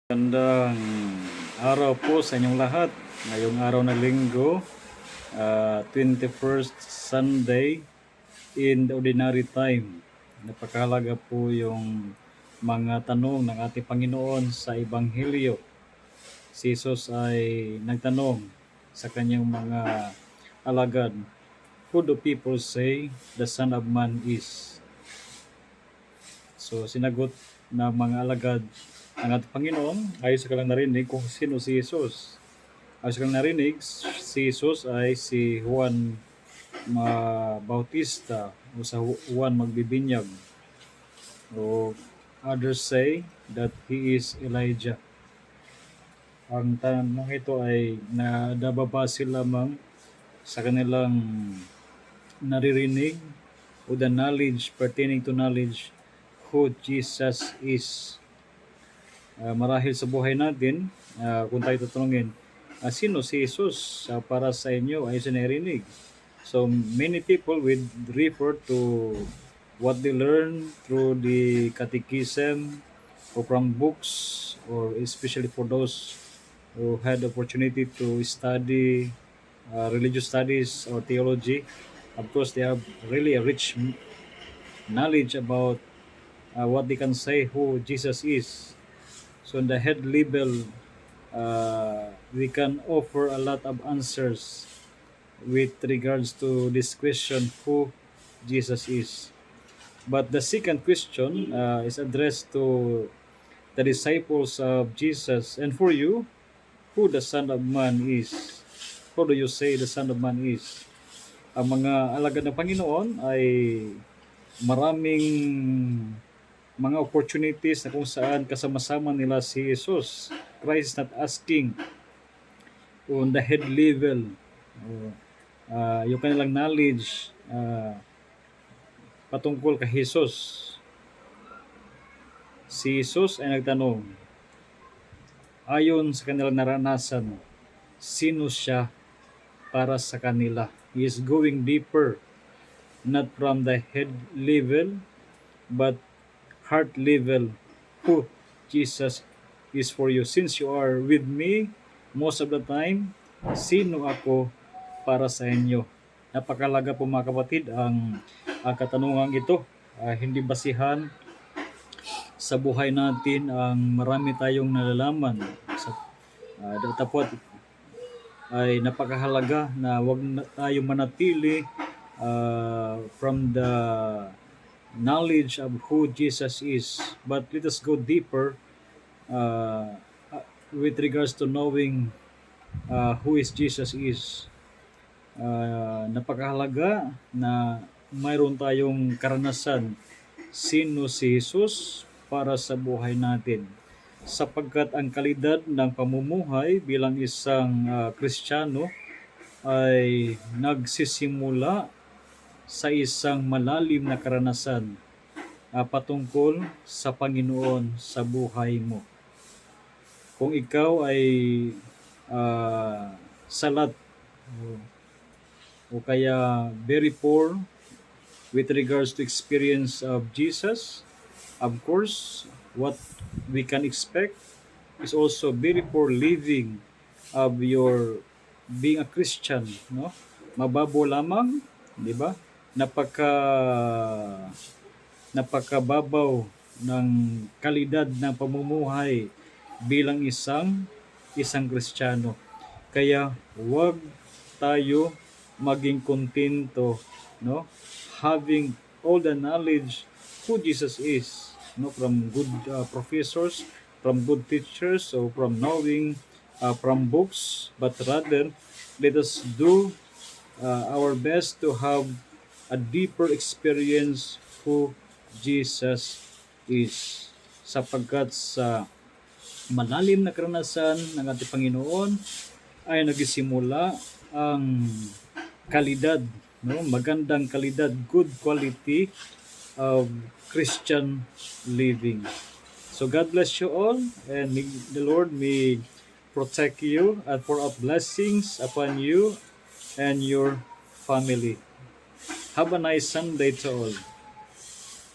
Magandang araw po sa inyong lahat. Ngayong araw na linggo, 21st Sunday in the ordinary time. Napakahalaga po yung mga tanong ng ating Panginoon sa Ebanghelyo. Si Jesus ay nagtanong sa kanyang mga alagad, "Who do people say the Son of Man is?" So sinagot ng mga alagad ang ating Panginoon ayon sa kanilang narinig kung sino si Jesus. Ayon sa kanilang narinig, si Jesus ay si Juan Bautista o sa Juan Magbibinyag. O others say that he is Elijah. Ang tanong ito ay nababase lamang sa kanilang naririnig o the knowledge pertaining to knowledge who Jesus is. Marahil sa buhay natin, kung tayo tatanungin, sino si Jesus para sa inyo ay sinarinig. So many people would refer to what they learn through the catechism or from books, or especially for those who had the opportunity to study religious studies or theology. Of course, they have really a rich knowledge about what they can say who Jesus is. So in the head level, we can offer a lot of answers with regards to this question, who Jesus is. But the second question is addressed to the disciples of Jesus. And for you, who the Son of Man is? Who do you say the Son of Man is? Ang mga alagad ng Panginoon ay maraming mga opportunities na kung saan kasama-sama nila si Jesus. Christ is not asking on the head level yung kanilang knowledge patungkol kay Jesus. Si Jesus ay nagtanong ayon sa kanilang naranasan, sino siya para sa kanila. He is going deeper, not from the head level, but heart level, who Jesus is for you. Since you are with me most of the time, sino ako para sa inyo? Napakalaga po mga kapatid ang katanungan ito. Hindi basihan sa buhay natin ang marami tayong nalalaman. Dapat ay napakahalaga na wag na tayo manatili from the knowledge of who Jesus is, but let us go deeper with regards to knowing who is Jesus is. Napakahalaga na mayroon tayong karanasan sino si Jesus para sa buhay natin, sapagkat ang kalidad ng pamumuhay bilang isang Kristiyano ay nagsisimula sa isang malalim na karanasan patungkol sa Panginoon sa buhay mo. Kung ikaw ay salat o kaya very poor with regards to experience of Jesus, of course, what we can expect is also very poor living of your being a Christian, no? Mababo lamang, di ba? Napakababaw ng kalidad ng pamumuhay bilang isang Kristiyano. Kaya wag tayo maging kontento, no? Having all the knowledge who Jesus is, no, from good professors, from good teachers, or from knowing from books, but rather let us do our best to have a deeper experience who Jesus is, sapagkat sa malalim na karanasan ng ating Panginoon ay nagsimula ang kalidad, no, magandang kalidad, good quality of Christian living. So God bless you all, and the Lord may protect you and pour out blessings upon you and your family. Have a nice Sunday to all.